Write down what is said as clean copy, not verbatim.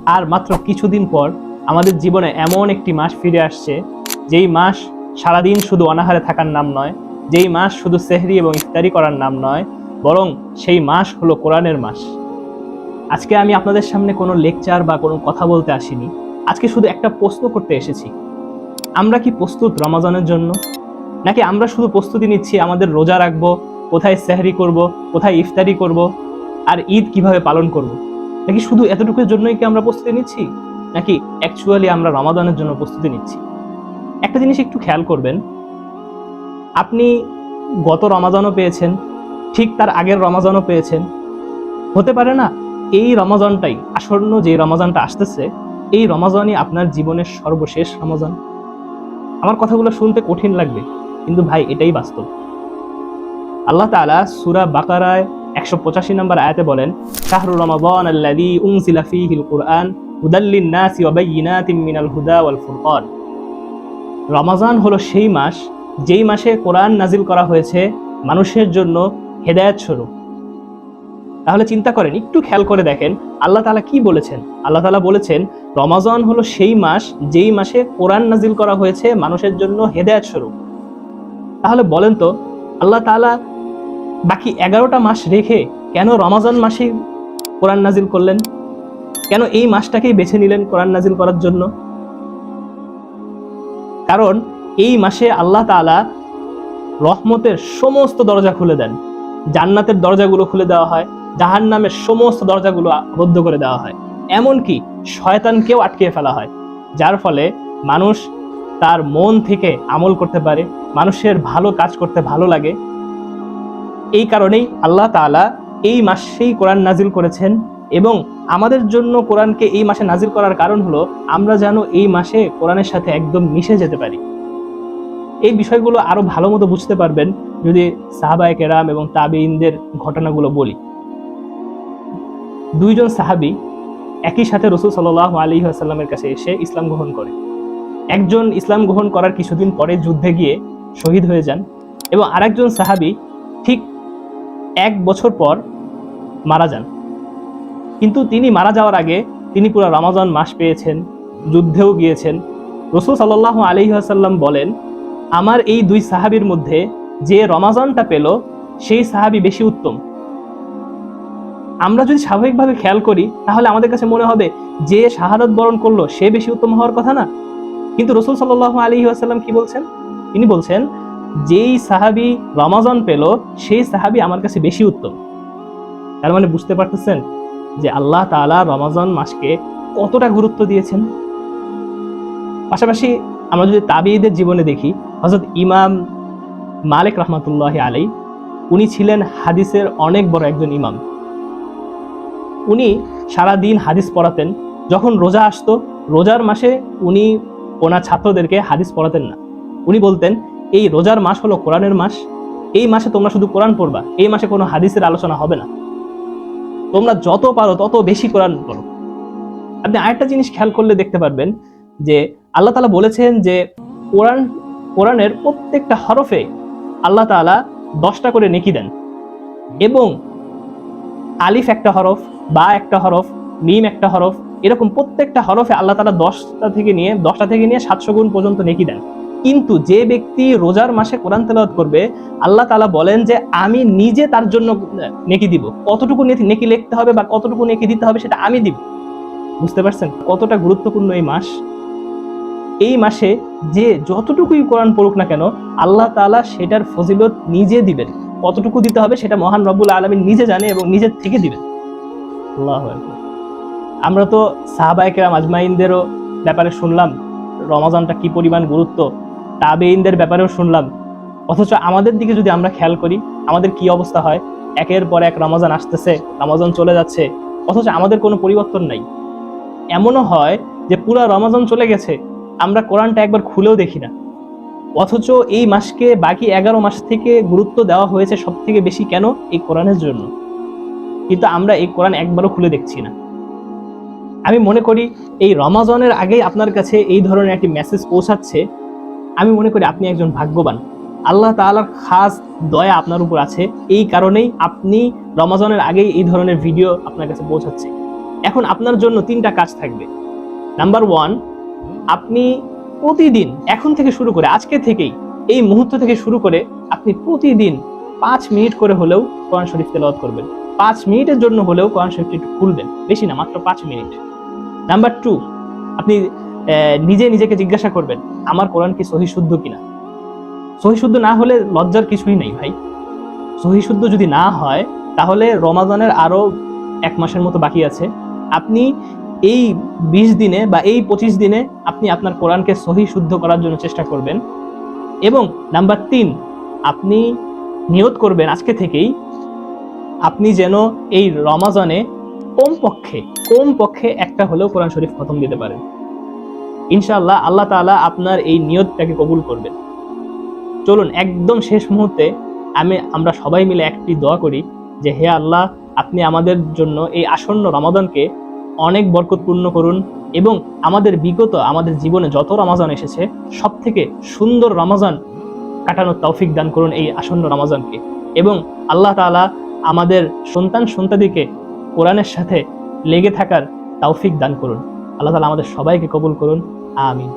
আর মাত্র কিছুদিন পর আমাদের জীবনে এমন একটি মাস ফিরে আসছে, যেই মাস সারাদিন শুধু অনাহারে থাকার নাম নয়, যেই মাস শুধু সেহরি এবং ইফতারি করার নাম নয়, বরং সেই মাস হলো কোরআনের মাস। আজকে আমি আপনাদের সামনে কোনো লেকচার বা কোনো কথা বলতে আসিনি। আজকে শুধু একটা প্রশ্ন করতে এসেছি। আমরা কি প্রস্তুত রমাজানের জন্য? নাকি আমরা শুধু প্রস্তুতি নিচ্ছি আমাদের রোজা রাখবো, কোথায় সেহরি করব, কোথায় ইফতারি করব, আর ঈদ কিভাবে পালন করব? নাকি শুধু এতটুকুর জন্যই কি আমরা প্রস্তুতি নিচ্ছি, নাকি অ্যাকচুয়ালি আমরা রমাদানের জন্য প্রস্তুতি নিচ্ছি? একটা জিনিস একটু খেয়াল করবেন, আপনি গত রমাজানও পেয়েছেন, ঠিক তার আগের রমাজানও পেয়েছেন। হতে পারে না এই রমাজানটাই, আসন্ন যে রমাজানটা আসতেছে, এই রমাজানই আপনার জীবনের সর্বশেষ রমাজান? আমার কথাগুলো শুনতে কঠিন লাগবে, কিন্তু ভাই এটাই বাস্তব। আল্লাহ তাআলা সূরা বাকারায় 185 নম্বর আয়াতে বলেন, শাহরু রমাদান আল্লাযী উনজিলা ফীহিল কুরআন হুদাল লিন-নাসি ওয়া বায়্যিনাতিম মিনাল হুদা ওয়াল ফুরকান। রমাজান হলো সেই মাস, যেই মাসে কোরআন নাজিল করা হয়েছে মানুষের জন্য হেদায়েত স্বরূপ। তাহলে চিন্তা করেন, একটু খেয়াল করে দেখেন আল্লাহ তাআলা কি বলেছেন। আল্লাহ তাআলা বলেছেন রমাজান হলো সেই মাস, যেই মাসে কোরআন নাজিল করা হয়েছে মানুষের জন্য হেদায়েত স্বরূপ। তাহলে বলেন তো, আল্লাহ তাআলা বাকি 11টা মাস রেখে কেন রমাজান মাসে কোরআন নাজিল করলেন? কেন এই মাসটাকেই বেছে নিলেন কোরআন নাজিল করার জন্য? কারণ এই মাসে আল্লাহ তাআলা রহমতের সমস্ত দরজা খুলে দেন। জান্নাতের দরজাগুলো খুলে দেওয়া হয়, জাহান্নামের সমস্ত দরজাগুলো বন্ধ করে দেওয়া হয়, এমনকি শয়তানকেও আটকে ফেলা হয়, যার ফলে মানুষ তার মন থেকে আমল করতে পারে, মানুষের ভালো কাজ করতে ভালো লাগে। এই কারণেই আল্লাহ তাআলা এই মাসেই কোরআন নাজিল করেছেন, এবং আমাদের জন্য কোরআনকে এই মাসে নাজিল করার কারণ হলো আমরা যেন এই মাসে কোরআনের সাথে একদম মিশে যেতে পারি। এই বিষয়গুলো আরো ভালো মতো বুঝতে পারবেন যদি সাহাবায়ে কেরাম এবং তাবেঈনদের ঘটনাগুলো বলি। দুইজন সাহাবী একই সাথে রাসূল সাল্লাল্লাহু আলাইহি ওয়াসাল্লামের কাছে এসে ইসলাম গ্রহণ করে। একজন ইসলাম গ্রহণ করার কিছুদিন পরে যুদ্ধে গিয়ে শহীদ হয়ে যান, এবং আরেকজন সাহাবী ঠিক 1 বছর পর মারা যান। কিন্তু তিনি মারা যাওয়ার আগে তিনি পুরো রমাজান মাস পেয়েছেন, যুদ্ধেও গিয়েছেন। রাসূল সাল্লাল্লাহু আলাইহি ওয়াসাল্লাম বলেন, আমার এই দুই সাহাবীর মধ্যে যে রমাজানটা পেল সেই সাহাবী বেশি উত্তম। আমরা যদি স্বাভাবিকভাবে খেয়াল করি তাহলে আমাদের কাছে মনে হবে যে শাহাদাত বরণ করলো সে বেশি উত্তম হওয়ার কথা না। কিন্তু রাসূল সাল্লাল্লাহু আলাইহি ওয়াসাল্লাম কি বলছেন? তিনি বলছেন যেই সাহাবী রমাজান পেল সেই সাহাবী আমার কাছে বেশি উত্তম। তার মানে বুঝতে পারতেছেন যে আল্লাহ তাআলা রমাজান মাসকে কতটা গুরুত্ব দিয়েছেন। পাশাপাশি আমরা যদি তাবেঈদের জীবনে দেখি, হযরত ইমাম মালিক রাহমাতুল্লাহি আলাইহি, উনি ছিলেন হাদিসের অনেক বড় একজন ইমাম। উনি সারা দিন হাদিস পড়াতেন। যখন রোজা আসতো, রোজার মাসে উনি ওনার ছাত্রদেরকে হাদিস পড়াতেন না। উনি বলতেন, এই রোজার মাস হলো কোরআনের মাস, এই মাসে তোমরা শুধু কোরআন পড়বা, এই মাসে কোনো হাদিসের আলোচনা হবে না, তোমরা যত পারো তত বেশি কোরআন পড়ো। আপনি আরেকটা জিনিস খেয়াল করলে দেখতে পারবেন যে আল্লাহ তাআলা বলেছেন যে কোরআনের প্রত্যেকটা হরফে আল্লাহ তাআলা 10টা করে নেকি দেন, এবং আলিফ একটা হরফ, বা একটা হরফ, মিম একটা হরফ, এরকম প্রত্যেকটা হরফে আল্লাহ তাআলা 10টা থেকে নিয়ে 700 গুণ পর্যন্ত নেকি দেন। কিন্তু যে ব্যক্তি রোজার মাসে কোরআন তেলাওয়াত করবে, আল্লাহ তাআলা বলেন যে আমি নিজে তার জন্য নেকি দিব। কতটুকু নেকি লিখতে হবে বা কতটুকু নেকি দিতে হবে সেটা আমি দিব। বুঝতে পারছেন কতটা গুরুত্বপূর্ণ এই মাস? এই মাসে যে যতটুকুই কোরআন পড়ুক না কেন, আল্লাহ তাআলা সেটার ফজিলত নিজে দিবেন। কতটুকু দিতে হবে সেটা মহান রব্বুল আলামিন নিজে জানে এবং নিজের থেকে দিবেন। আল্লাহু আকবার। আমরা তো সাহাবায়ে কেরাম আজমাইনদেরও ব্যাপারে শুনলাম রমাজানটা কি পরিমাণ গুরুত্ব, তাবেঈনদের ব্যাপারেও শুনলাম। অথচ আমাদের দিকে যদি আমরা খেয়াল করি, আমাদের কি অবস্থা হয়? একের পর এক রমাজান আসতেছে, রমাজান চলে যাচ্ছে, অথচ আমাদের কোনো পরিবর্তন নাই। এমনও হয় যে পুরো রমাজান চলে গেছে, আমরা কোরআনটা একবার খুলেও দেখি না। অথচ এই মাসকে বাকি 11 মাস থেকে গুরুত্ব দেওয়া হয়েছে সব থেকে বেশি। কেন? এই কোরআনের জন্য। কিন্তু আমরা এই কোরআন একবারও খুলে দেখছি না। আমি মনে করি এই রমাজানের আগেই আপনার কাছে এই ধরনের একটি মেসেজ পৌঁছাচ্ছে, আমি মনে করি আপনি একজন ভাগ্যবান। আল্লাহ তাআলার খাস দয়া আপনার উপর আছে, এই কারণেই আপনি রমাজানের আগেই এই ধরনের ভিডিও আপনার কাছে পৌঁছাচ্ছে। এখন আপনার জন্য 3টা কাজ থাকবে। নাম্বার 1, আপনি প্রতিদিন এখন থেকে শুরু করে, আজকে থেকেই, এই মুহূর্ত থেকে শুরু করে আপনি প্রতিদিন 5 মিনিট করে হলেও কোরআন শরীফ তেলাওয়াত করবেন। 5 মিনিটের জন্য হলেও কোরআন শরীফটি একটু খুলবেন, বেশি না, মাত্র 5 মিনিট। নাম্বার 2, আপনি নিজেকে জিজ্ঞাসা করবেন, আমার কোরআন কি সহি শুদ্ধ কিনা। সহি শুদ্ধ না হলে লজ্জার কিছুই নেই ভাই। সহি শুদ্ধ যদি না হয় তাহলে রমাদানের আরো 1 মাসের মতো বাকি আছে। আপনি এই 20 দিনে বা এই 25 দিনে আপনি আপনার কোরআনকে সহি শুদ্ধ করার জন্য চেষ্টা করবেন। এবং নাম্বার 3, আপনি নিয়ত করবেন আজকে থেকেই, আপনি যেন এই রমাজানে কমপক্ষে একটা হলেও কোরআন শরীফ খতম দিতে পারেন। ইনশাআল্লাহ আল্লাহ তাআলা আপনার এই নিয়তটাকে কবুল করবেন। চলুন একদম শেষ মুহূর্তে আমরা সবাই মিলে একটি দোয়া করি যে, হে আল্লাহ, আপনি আমাদের জন্য এই আসন্ন রমাদানকে অনেক বরকতপূর্ণ করুন এবং আমাদের জীবনে যত রমাজান এসেছে সব থেকে সুন্দর রমাজান কাটানোর তৌফিক দান করুন এই আসন্ন রমাজানকে। এবং আল্লাহ তাআলা আমাদের সন্তানদিকে কোরআনের সাথে লেগে থাকার তৌফিক দান করুন। আল্লাহ তাআলা আমাদের সবাইকে কবুল করুন, আমিন।